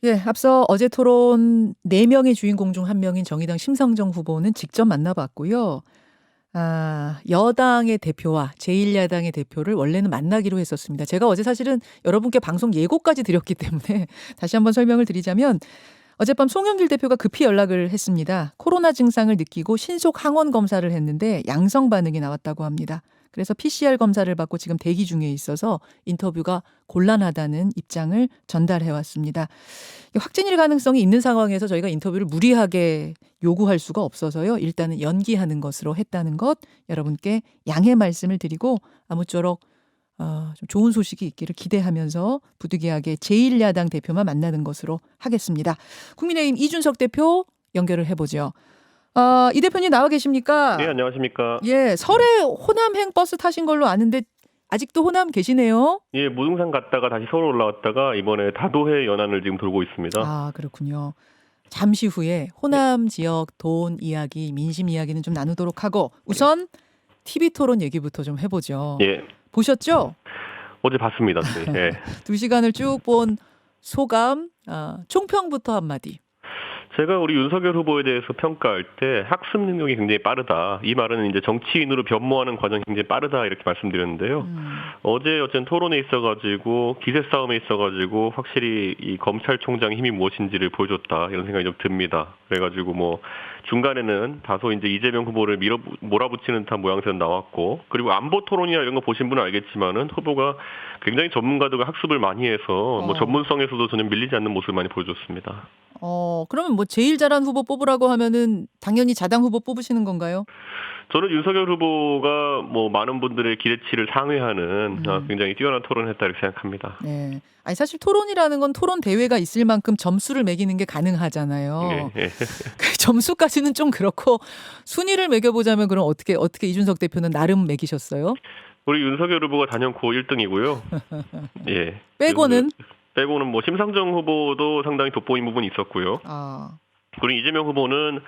예, 앞서 어제 토론 4명의 주인공 중 1명인 정의당 심상정 후보는 직접 만나봤고요. 여당의 대표와 제1야당의 대표를 원래는 만나기로 했었습니다. 제가 어제 사실은 여러분께 방송 예고까지 드렸기 때문에 다시 한번 설명을 드리자면 어젯밤 송영길 대표가 급히 연락을 했습니다. 코로나 증상을 느끼고 신속 항원 검사를 했는데 양성 반응이 나왔다고 합니다. 그래서 PCR 검사를 받고 지금 대기 중에 있어서 인터뷰가 곤란하다는 입장을 전달해 왔습니다. 확진일 가능성이 있는 상황에서 저희가 인터뷰를 무리하게 요구할 수가 없어서요. 일단은 연기하는 것으로 했다는 것 여러분께 양해 말씀을 드리고 아무쪼록 좀 좋은 소식이 있기를 기대하면서 부득이하게 제1야당 대표만 만나는 것으로 하겠습니다. 국민의힘 이준석 대표 연결을 해보죠. 이 대표님 나와 계십니까? 네, 안녕하십니까. 예, 설에 호남행 버스 타신 걸로 아는데 아직도 호남 계시네요? 예, 무등산 갔다가 다시 서울 올라왔다가 이번에 다도해 연안을 지금 돌고 있습니다. 아, 그렇군요. 잠시 후에 호남 지역 돈 이야기, 민심 이야기는 좀 나누도록 하고 우선 TV 토론 얘기부터 좀 해보죠. 예, 보셨죠? 어제 봤습니다. 네. 예. 2시간을 쭉 본 소감, 총평부터 한마디. 제가 우리 윤석열 후보에 대해서 평가할 때 학습 능력이 굉장히 빠르다. 이 말은 이제 정치인으로 변모하는 과정이 굉장히 빠르다 이렇게 말씀드렸는데요. 어제 어쨌든 토론에 있어가지고 기세 싸움에 있어가지고 확실히 이 검찰총장의 힘이 무엇인지를 보여줬다 이런 생각이 좀 듭니다. 그래가지고 뭐 중간에는 다소 이제 이재명 후보를 몰아붙이는 듯한 모양새는 나왔고 그리고 안보 토론이나 이런 거 보신 분은 알겠지만은 후보가 굉장히 전문가들과 학습을 많이 해서 뭐 전문성에서도 전혀 밀리지 않는 모습을 많이 보여줬습니다. 그러면 뭐 제일 잘한 후보 뽑으라고 하면은 당연히 자당 후보 뽑으시는 건가요? 저는 윤석열 후보가 뭐 많은 분들의 기대치를 상회하는 굉장히 뛰어난 토론을 했다 이렇게 생각합니다. 네. 아니 사실 토론이라는 건 토론 대회가 있을 만큼 점수를 매기는 게 가능하잖아요. 예, 예. 그 점수까지는 좀 그렇고 순위를 매겨보자면 그럼 어떻게 이준석 대표는 나름 매기셨어요? 우리 윤석열 후보가 단연코 1등이고요. 예. 빼고는? 빼고는 뭐 심상정 후보도 상당히 돋보인 부분이 있었고요. 그리고 이재명 후보는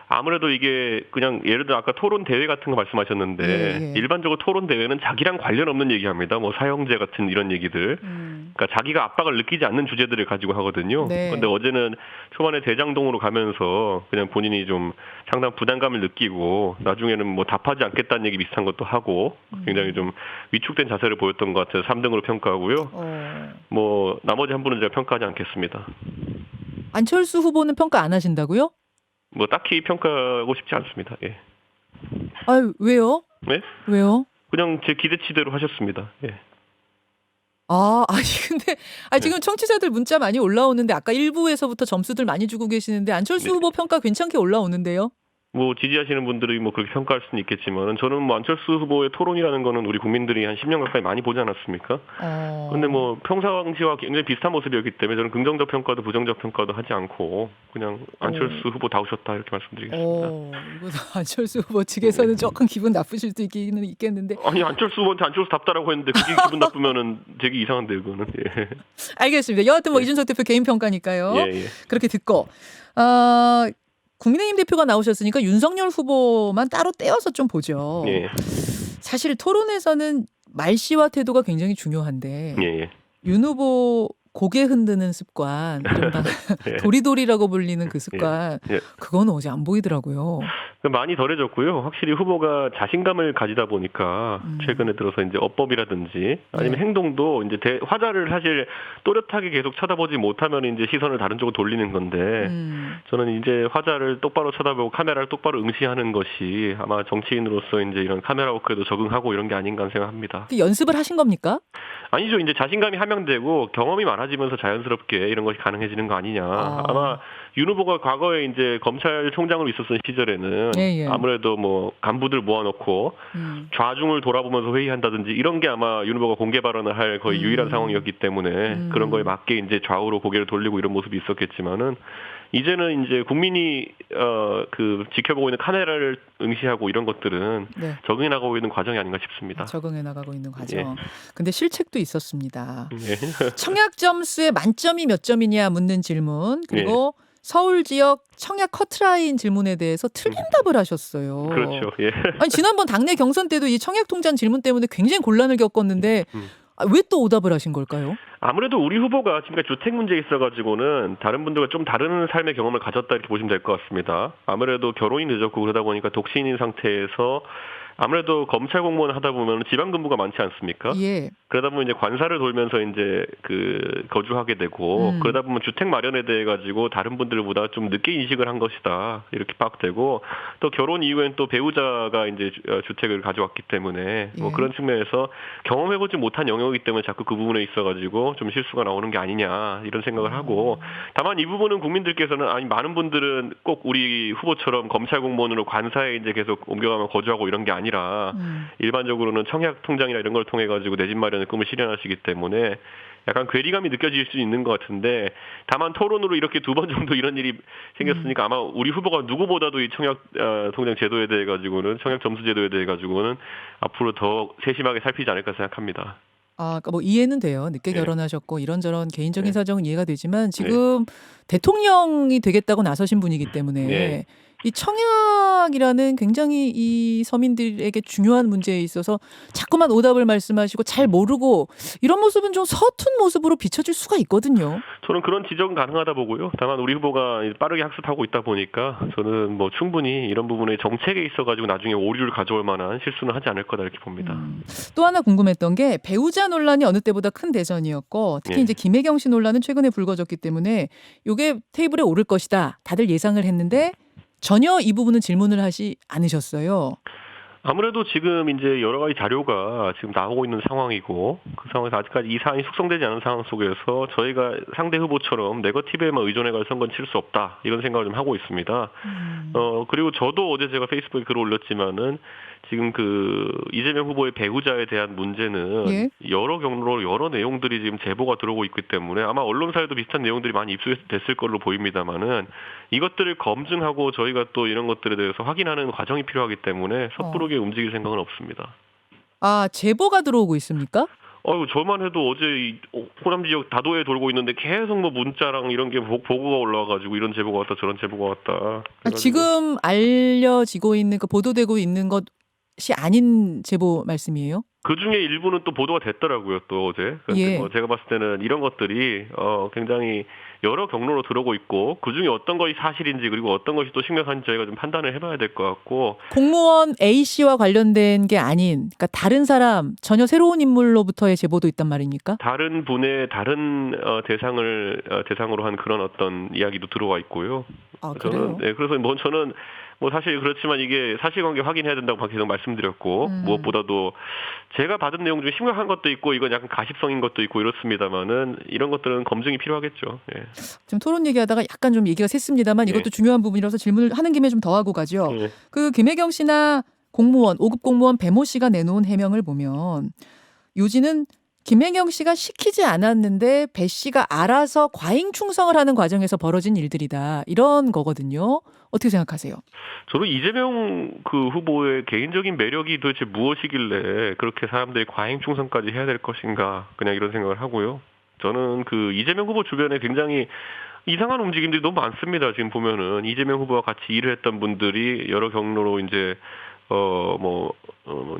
아무래도 이게 그냥 예를 들어 아까 토론 대회 같은 거 말씀하셨는데 예. 일반적으로 토론 대회는 자기랑 관련 없는 얘기합니다. 뭐 사형제 같은 이런 얘기들. 그러니까 자기가 압박을 느끼지 않는 주제들을 가지고 하거든요. 네. 그런데 어제는 초반에 대장동으로 가면서 그냥 본인이 좀 상당 부담감을 느끼고 나중에는 뭐 답하지 않겠다는 얘기 비슷한 것도 하고 굉장히 좀 위축된 자세를 보였던 것 같아서 3등으로 평가하고요. 뭐 나머지 한 분은 제가 평가하지 않겠습니다. 안철수 후보는 평가 안 하신다고요? 뭐 딱히 평가하고 싶지 않습니다. 예. 왜요? 네? 왜요? 그냥 제 기대치대로 하셨습니다. 예. 근데 지금 청취자들 문자 많이 올라오는데 아까 1부에서부터 점수들 많이 주고 계시는데 안철수 후보 평가 괜찮게 올라오는데요? 뭐 지지하시는 분들이 뭐 그렇게 평가할 수는 있겠지만은 저는 뭐 안철수 후보의 토론이라는 거는 우리 국민들이 한 10년 가까이 많이 보지 않았습니까? 근데 뭐 평상시와 굉장히 비슷한 모습이었기 때문에 저는 긍정적 평가도 부정적 평가도 하지 않고 그냥 안철수 후보 다우셨다 이렇게 말씀드리겠습니다. 이거 안철수 후보 측에서는 조금 기분 나쁘실 수도 있겠는데. 아니 안철수 후보한테 안철수 답다라고 했는데 그게 기분 나쁘면은 되게 이상한데요, 그거는. 예. 알겠습니다. 여하튼 뭐 이준석 대표 개인 평가니까요. 예. 그렇게 듣고 국민의힘 대표가 나오셨으니까 윤석열 후보만 따로 떼어서 좀 보죠. 예. 사실 토론에서는 말씨와 태도가 굉장히 중요한데 예. 윤 후보 고개 흔드는 습관, 이른바 도리도리라고 불리는 그 습관, 그건 어제 안 보이더라고요. 많이 덜해졌고요. 확실히 후보가 자신감을 가지다 보니까 최근에 들어서 이제 어법이라든지 아니면 행동도 이제 화자를 사실 또렷하게 계속 쳐다보지 못하면 이제 시선을 다른 쪽으로 돌리는 건데 저는 이제 화자를 똑바로 쳐다보고 카메라를 똑바로 응시하는 것이 아마 정치인으로서 이제 이런 카메라 워크에도 적응하고 이런 게 아닌가 생각합니다. 그 연습을 하신 겁니까? 아니죠. 이제 자신감이 함양되고 경험이 많아지면서 자연스럽게 이런 것이 가능해지는 거 아니냐. 아마 윤 후보가 과거에 이제 검찰총장으로 있었던 시절에는 아무래도 뭐 간부들 모아놓고 좌중을 돌아보면서 회의한다든지 이런 게 아마 윤 후보가 공개 발언을 할 거의 유일한 상황이었기 때문에 그런 거에 맞게 이제 좌우로 고개를 돌리고 이런 모습이 있었겠지만은 이제는 이제 국민이 지켜보고 있는 카메라를 응시하고 이런 것들은 적응해 나가고 있는 과정이 아닌가 싶습니다. 적응해 나가고 있는 과정. 근데 실책도 있었습니다. 청약 점수의 만점이 몇 점이냐 묻는 질문 그리고 서울 지역 청약 커트라인 질문에 대해서 틀린 답을 하셨어요. 그렇죠. 예. 지난번 당내 경선 때도 이 청약 통장 질문 때문에 굉장히 곤란을 겪었는데 왜 또 오답을 하신 걸까요? 아무래도 우리 후보가 지금까지 주택 문제에 있어가지고는 다른 분들과 좀 다른 삶의 경험을 가졌다 이렇게 보시면 될 것 같습니다. 아무래도 결혼이 늦었고 그러다 보니까 독신인 상태에서 아무래도 검찰 공무원 하다 보면 지방 근무가 많지 않습니까? 예. 그러다 보면 이제 관사를 돌면서 이제 거주하게 되고 그러다 보면 주택 마련에 대해 가지고 다른 분들보다 좀 늦게 인식을 한 것이다 이렇게 파악되고 또 결혼 이후엔 또 배우자가 이제 주택을 가져왔기 때문에 뭐 예. 그런 측면에서 경험해보지 못한 영역이기 때문에 자꾸 그 부분에 있어가지고 좀 실수가 나오는 게 아니냐 이런 생각을 하고 다만 이 부분은 국민들께서는 아니 많은 분들은 꼭 우리 후보처럼 검찰 공무원으로 관사에 이제 계속 옮겨가면 거주하고 이런 게 아니라 일반적으로는 청약 통장이나 이런 걸 통해 가지고 내 집 마련의 꿈을 실현하시기 때문에 약간 괴리감이 느껴질 수 있는 것 같은데 다만 토론으로 이렇게 두 번 정도 이런 일이 생겼으니까 아마 우리 후보가 누구보다도 이 청약 통장 제도에 대해 가지고는 청약 점수 제도에 대해 가지고는 앞으로 더 세심하게 살피지 않을까 생각합니다. 그러니까 뭐 이해는 돼요. 늦게 네. 결혼하셨고 이런저런 개인적인 네. 사정은 이해가 되지만 지금 대통령이 되겠다고 나서신 분이기 때문에 네. 이 청약이라는 굉장히 이 서민들에게 중요한 문제에 있어서 자꾸만 오답을 말씀하시고 잘 모르고 이런 모습은 좀 서툰 모습으로 비춰질 수가 있거든요. 저는 그런 지적은 가능하다 보고요. 다만 우리 후보가 빠르게 학습하고 있다 보니까 저는 뭐 충분히 이런 부분에 정책에 있어가지고 나중에 오류를 가져올 만한 실수는 하지 않을 거다 이렇게 봅니다. 또 하나 궁금했던 게 배우자 논란이 어느 때보다 큰 대선이었고 특히 예. 이제 김혜경 씨 논란은 최근에 불거졌기 때문에 이게 테이블에 오를 것이다. 다들 예상을 했는데 전혀 이 부분은 질문을 하지 않으셨어요. 아무래도 지금 이제 여러 가지 자료가 지금 나오고 있는 상황이고 그 상황에서 아직까지 이 사안이 숙성되지 않은 상황 속에서 저희가 상대 후보처럼 네거티브에만 의존해가 선거는 칠 수 없다 이런 생각을 좀 하고 있습니다. 그리고 저도 어제 제가 페이스북에 글을 올렸지만은 지금 이재명 후보의 배우자에 대한 문제는 예. 여러 경로로 여러 내용들이 지금 제보가 들어오고 있기 때문에 아마 언론사에도 비슷한 내용들이 많이 입수됐을 걸로 보입니다만은 이것들을 검증하고 저희가 또 이런 것들에 대해서 확인하는 과정이 필요하기 때문에 섣부르게 움직일 생각은 없습니다. 제보가 들어오고 있습니까? 저만 해도 어제 이 호남 지역 다도에 돌고 있는데 계속 뭐 문자랑 이런 게 보고가 올라와가지고 이런 제보가 왔다 저런 제보가 왔다. 그래가지고 지금 알려지고 있는 보도되고 있는 것이 아닌 제보 말씀이에요? 그 중에 일부는 또 보도가 됐더라고요, 또 어제. 그런데 예. 뭐 제가 봤을 때는 이런 것들이 굉장히 여러 경로로 들어오고 있고 그 중에 어떤 것이 사실인지 그리고 어떤 것이 또 심각한지 저희가 좀 판단을 해봐야 될 것 같고. 공무원 A 씨와 관련된 게 아닌, 그러니까 다른 사람, 전혀 새로운 인물로부터의 제보도 있단 말입니까? 다른 분의 다른 대상으로 한 그런 어떤 이야기도 들어와 있고요. 그래요? 그래서 저는 사실 그렇지만 이게 사실관계 확인해야 된다고 계속 말씀드렸고 무엇보다도 제가 받은 내용 중에 심각한 것도 있고 이건 약간 가십성인 것도 있고 이렇습니다만은 이런 것들은 검증이 필요하겠죠. 예. 지금 토론 얘기하다가 약간 좀 얘기가 샜습니다만 이것도 중요한 부분이라서 질문을 하는 김에 좀 더 하고 가죠. 예. 김혜경 씨나 공무원, 5급 공무원 배모 씨가 내놓은 해명을 보면 요지는 김혜경 씨가 시키지 않았는데 배 씨가 알아서 과잉 충성을 하는 과정에서 벌어진 일들이다. 이런 거거든요. 어떻게 생각하세요? 저는 이재명 후보의 개인적인 매력이 도대체 무엇이길래 그렇게 사람들이 과잉 충성까지 해야 될 것인가 그냥 이런 생각을 하고요. 저는 이재명 후보 주변에 굉장히 이상한 움직임들이 너무 많습니다. 지금 보면은 이재명 후보와 같이 일을 했던 분들이 여러 경로로 이제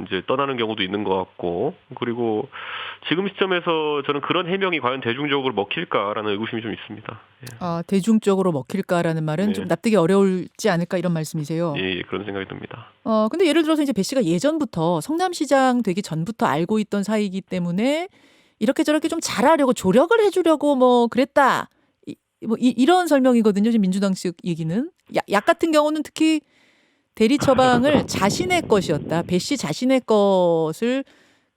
이제 떠나는 경우도 있는 것 같고, 그리고 지금 시점에서 저는 그런 해명이 과연 대중적으로 먹힐까라는 의구심이 좀 있습니다. 예. 대중적으로 먹힐까라는 말은 좀 납득이 어려울지 않을까 이런 말씀이세요? 예, 그런 생각이 듭니다. 근데 예를 들어서 이제 배 씨가 예전부터 성남시장 되기 전부터 알고 있던 사이이기 때문에 이렇게 저렇게 좀 잘하려고 조력을 해주려고 그랬다. 이런 설명이거든요. 지금 민주당 측 얘기는. 약 같은 경우는 특히 대리 처방을 자신의 것이었다. 배 씨 자신의 것을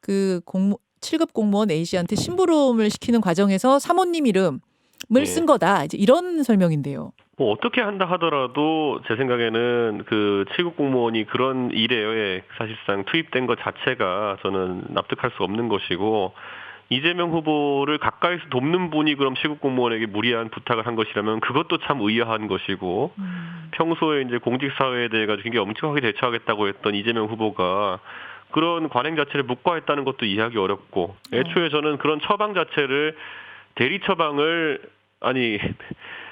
7급 공무원 A 씨한테 심부름을 시키는 과정에서 사모님 이름을 쓴 거다. 이제 이런 설명인데요. 어떻게 한다 하더라도 제 생각에는 7급 공무원이 그런 일에 사실상 투입된 것 자체가 저는 납득할 수 없는 것이고, 이재명 후보를 가까이서 돕는 분이 그럼 7급 공무원에게 무리한 부탁을 한 것이라면 그것도 참 의아한 것이고, 평소에 이제 공직사회에 대해 가지고 굉장히 엄청나게 대처하겠다고 했던 이재명 후보가 그런 관행 자체를 묵과했다는 것도 이해하기 어렵고, 애초에 저는 그런 처방 자체를 대리 처방을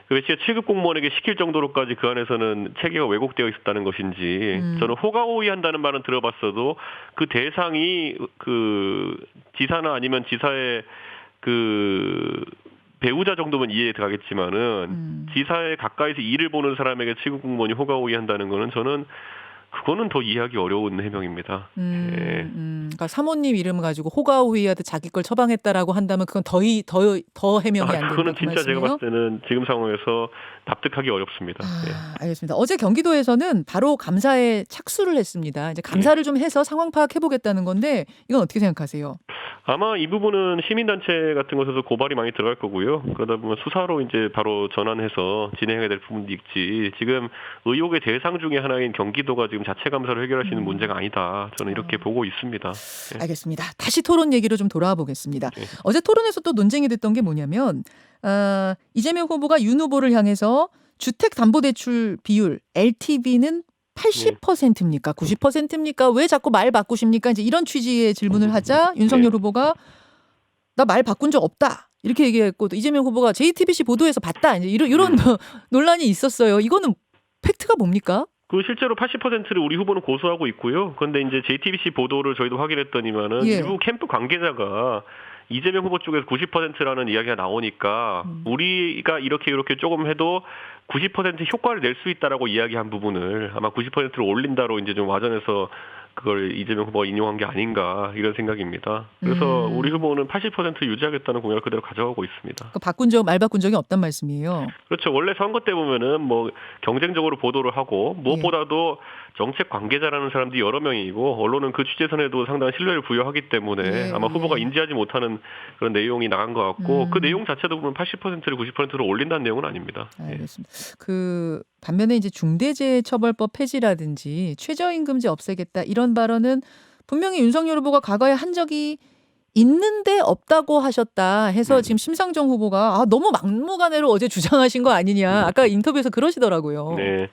그 외치가 7급 공무원에게 시킬 정도로까지 그 안에서는 체계가 왜곡되어 있었다는 것인지 저는 호가호위한다는 말은 들어봤어도 그 대상이 그 지사나 아니면 지사의 그 배우자 정도면 이해에 들어가겠지만은 지사에 가까이서 일을 보는 사람에게 7급 공무원이 호가호위한다는 거는 저는 그거는 더 이해하기 어려운 해명입니다. 예. 그러니까 사모님 이름 가지고 호가호위하듯 자기 걸 처방했다라고 한다면 그건 더 해명이 안 된다. 그거는 그 진짜 제가 말씀이에요? 봤을 때는 지금 상황에서 납득하기 어렵습니다. 예. 알겠습니다. 어제 경기도에서는 바로 감사에 착수를 했습니다. 이제 감사를 좀 해서 상황 파악해 보겠다는 건데 이건 어떻게 생각하세요? 아마 이 부분은 시민단체 같은 곳에서 고발이 많이 들어갈 거고요. 그러다 보면 수사로 이제 바로 전환해서 진행해야 될 부분도 있지. 지금 의혹의 대상 중에 하나인 경기도가 지금 자체 감사로 해결할 수 있는 문제가 아니다. 저는 이렇게 보고 있습니다. 예. 알겠습니다. 다시 토론 얘기로 좀 돌아와 보겠습니다. 예. 어제 토론에서 또 논쟁이 됐던 게 뭐냐면 이재명 후보가 윤 후보를 향해서 주택담보대출 비율 LTV는 80%입니까? 90%입니까? 왜 자꾸 말 바꾸십니까? 이제 이런 취지의 질문을 하자 윤석열 후보가 나 말 바꾼 적 없다. 이렇게 얘기했고 또 이재명 후보가 JTBC 보도에서 봤다. 이제 이런 논란이 있었어요. 이거는 팩트가 뭡니까? 그 실제로 80%를 우리 후보는 고수하고 있고요. 그런데 이제 JTBC 보도를 저희도 확인했더니만은 예. 일부 캠프 관계자가 이재명 후보 쪽에서 90%라는 이야기가 나오니까 우리가 이렇게 조금 해도 90% 효과를 낼 수 있다라고 이야기한 부분을 아마 90%를 올린다로 이제 좀 와전해서 그걸 이재명 후보가 인용한 게 아닌가 이런 생각입니다. 그래서 우리 후보는 80% 유지하겠다는 공약을 그대로 가져가고 있습니다. 말 바꾼 적이 없단 말씀이에요. 그렇죠. 원래 선거 때 보면은 뭐 경쟁적으로 보도를 하고 무엇보다도 정책 관계자라는 사람들이 여러 명이고 언론은 그 취재선에도 상당한 신뢰를 부여하기 때문에 아마 후보가 인지하지 못하는 그런 내용이 나간 것 같고 그 내용 자체도 보면 80%를 90%로 올린다는 내용은 아닙니다. 알겠습니다. 그 반면에 이제 중대재해처벌법 폐지라든지 최저임금제 없애겠다 이런 발언은 분명히 윤석열 후보가 과거에 한 적이 있는데 없다고 하셨다 해서 지금 심상정 후보가 너무 막무가내로 어제 주장하신 거 아니냐. 아까 인터뷰에서 그러시더라고요. 네.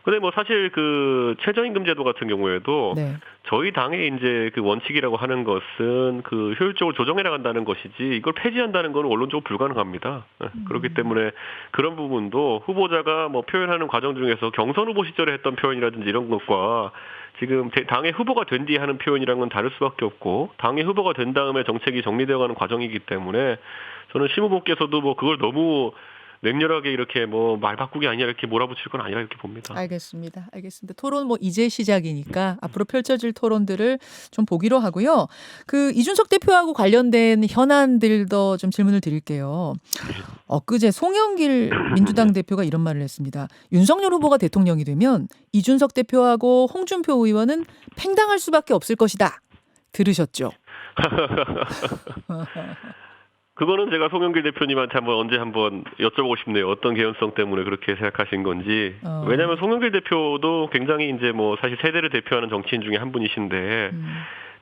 근데 뭐 사실 그 최저임금 제도 같은 경우에도 네. 저희 당의 이제 그 원칙이라고 하는 것은 그 효율적으로 조정해 나간다는 것이지 이걸 폐지한다는 건 원론적으로 불가능합니다. 그렇기 때문에 그런 부분도 후보자가 뭐 표현하는 과정 중에서 경선 후보 시절에 했던 표현이라든지 이런 것과 지금 당의 후보가 된 뒤에 하는 표현이랑은 건 다를 수밖에 없고 당의 후보가 된 다음에 정책이 정리되어가는 과정이기 때문에 저는 심 후보께서도 뭐 그걸 너무 맹렬하게 이렇게 뭐 말 바꾸기 아니라 이렇게 몰아붙일 건 아니라 이렇게 봅니다. 알겠습니다. 토론 뭐 이제 시작이니까 앞으로 펼쳐질 토론들을 좀 보기로 하고요. 그 이준석 대표하고 관련된 현안들도 좀 질문을 드릴게요. 엊그제 송영길 민주당 대표가 이런 말을 했습니다. 윤석열 후보가 대통령이 되면 이준석 대표하고 홍준표 의원은 팽당할 수밖에 없을 것이다. 들으셨죠? 그거는 제가 송영길 대표님한테 언제 한번 여쭤보고 싶네요. 어떤 개연성 때문에 그렇게 생각하신 건지. 왜냐하면 송영길 대표도 굉장히 이제 뭐 사실 세대를 대표하는 정치인 중에 한 분이신데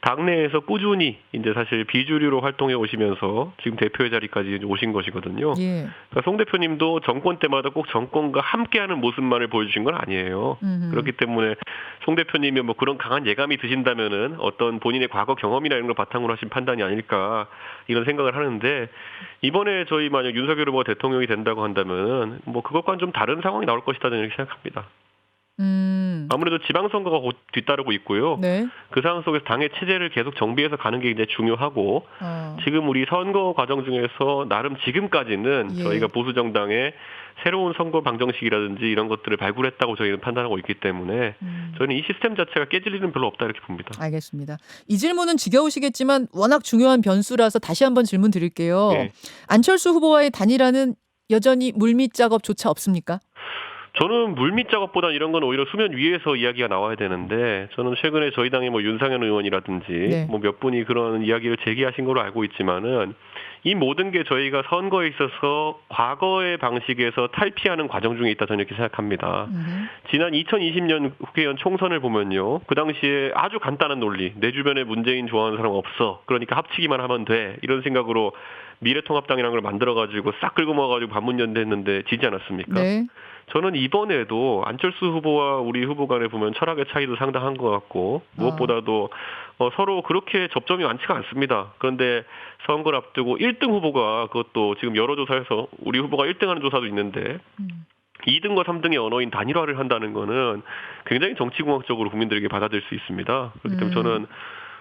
당내에서 꾸준히 이제 사실 비주류로 활동해 오시면서 지금 대표의 자리까지 오신 것이거든요. 예. 그러니까 송 대표님도 정권 때마다 꼭 정권과 함께하는 모습만을 보여주신 건 아니에요. 그렇기 때문에 송 대표님이 뭐 그런 강한 예감이 드신다면은 어떤 본인의 과거 경험이나 이런 걸 바탕으로 하신 판단이 아닐까 이런 생각을 하는데 이번에 저희 만약 윤석열 후보가 대통령이 된다고 한다면은 뭐 그것과는 좀 다른 상황이 나올 것이다 저는 이렇게 생각합니다. 아무래도 지방선거가 곧 뒤따르고 있고요. 네. 그 상황 속에서 당의 체제를 계속 정비해서 가는 게 이제 중요하고 지금 우리 선거 과정 중에서 나름 지금까지는 저희가 보수 정당의 새로운 선거 방정식이라든지 이런 것들을 발굴했다고 저희는 판단하고 있기 때문에 저희는 이 시스템 자체가 깨질 일은 별로 없다 이렇게 봅니다. 알겠습니다. 이 질문은 지겨우시겠지만 워낙 중요한 변수라서 다시 한번 질문 드릴게요. 네. 안철수 후보와의 단일화는 여전히 물밑 작업조차 없습니까? 저는 물밑 작업보다 이런 건 오히려 수면 위에서 이야기가 나와야 되는데 저는 최근에 저희 당의 뭐 윤상현 의원이라든지 뭐 몇 분이 그런 이야기를 제기하신 걸로 알고 있지만은 이 모든 게 저희가 선거에 있어서 과거의 방식에서 탈피하는 과정 중에 있다 저는 이렇게 생각합니다. 지난 2020년 국회의원 총선을 보면요. 그 당시에 아주 간단한 논리. 내 주변에 문재인 좋아하는 사람 없어. 그러니까 합치기만 하면 돼. 이런 생각으로 미래통합당이라는 걸 만들어가지고 싹 끌고 모아가지고 반문연대 했는데 지지 않았습니까? 네. 저는 이번에도 안철수 후보와 우리 후보 간에 보면 철학의 차이도 상당한 것 같고 무엇보다도 서로 그렇게 접점이 많지가 않습니다. 그런데 선거를 앞두고 1등 후보가 그것도 지금 여러 조사에서 우리 후보가 1등하는 조사도 있는데 2등과 3등의 언어인 단일화를 한다는 거는 굉장히 정치공학적으로 국민들에게 받아들일 수 있습니다. 그렇기 때문에 저는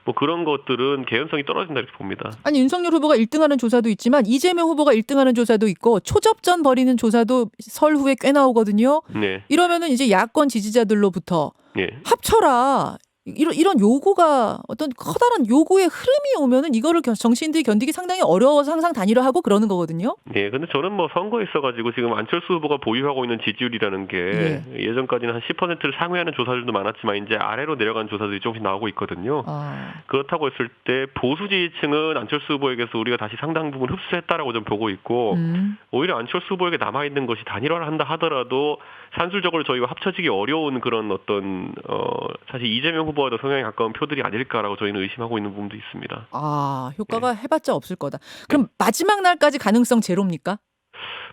뭐 그런 것들은 개연성이 떨어진다 이렇게 봅니다. 아니 윤석열 후보가 1등하는 조사도 있지만 이재명 후보가 1등하는 조사도 있고 초접전 벌이는 조사도 설 후에 꽤 나오거든요. 네. 이러면은 이제 야권 지지자들로부터 네. 합쳐라. 이런 요구가 어떤 커다란 요구의 흐름이 오면은 이거를 정치인들이 견디기 상당히 어려워서 항상 단일화하고 그러는 거거든요. 네, 근데 저는 뭐 선거에 있어가지고 지금 안철수 후보가 보유하고 있는 지지율이라는 게 예전까지는 한 10%를 상회하는 조사들도 많았지만 이제 아래로 내려가는 조사들이 조금씩 나오고 있거든요. 그렇다고 했을 때 보수 지지층은 안철수 후보에게서 우리가 다시 상당 부분 흡수했다라고 좀 보고 있고 오히려 안철수 후보에게 남아있는 것이 단일화를 한다 하더라도 산술적으로 저희와 합쳐지기 어려운 그런 어떤 사실 이재명 후보와도 성향이 가까운 표들이 아닐까라고 저희는 의심하고 있는 부분도 있습니다. 효과가 해봤자 없을 거다. 그럼 마지막 날까지 가능성 제로입니까?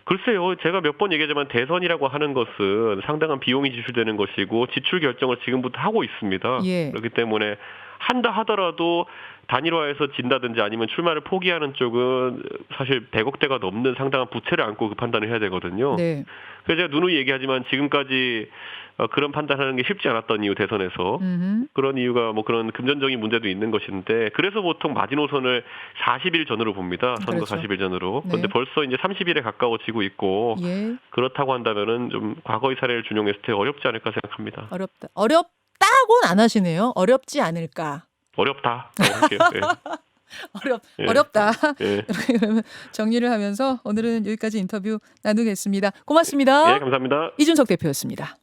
글쎄요. 제가 몇 번 얘기하지만 대선이라고 하는 것은 상당한 비용이 지출되는 것이고 지출 결정을 지금부터 하고 있습니다. 그렇기 때문에 한다 하더라도 단일화해서 진다든지 아니면 출마를 포기하는 쪽은 사실 100억대가 넘는 상당한 부채를 안고 그 판단을 해야 되거든요. 그래서 제가 누누이 얘기하지만 지금까지 그런 판단하는 게 쉽지 않았던 이유 대선에서 그런 이유가 뭐 그런 금전적인 문제도 있는 것인데 그래서 보통 마지노선을 40일 전으로 봅니다. 선거 40일 전으로. 그런데 벌써 이제 30일에 가까워지고 있고 그렇다고 한다면은 좀 과거의 사례를 준용했을 때 어렵지 않을까 생각합니다. 어렵다고는 안 하시네요. 어렵지 않을까. 어렵다. 어렵다. 그러면 정리를 하면서 오늘은 여기까지 인터뷰 나누겠습니다. 고맙습니다. 네, 감사합니다. 이준석 대표였습니다.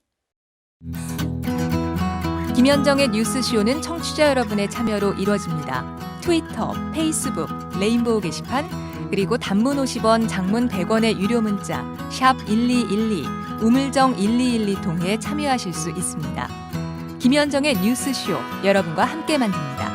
김현정의 뉴스쇼는 청취자 여러분의 참여로 이루어집니다. 트위터, 페이스북, 레인보우 게시판, 그리고 단문 50원, 장문 100원의 유료 문자 샵 1212, 우물정 1212 통해 참여하실 수 있습니다. 김현정의 뉴스쇼, 여러분과 함께 만듭니다.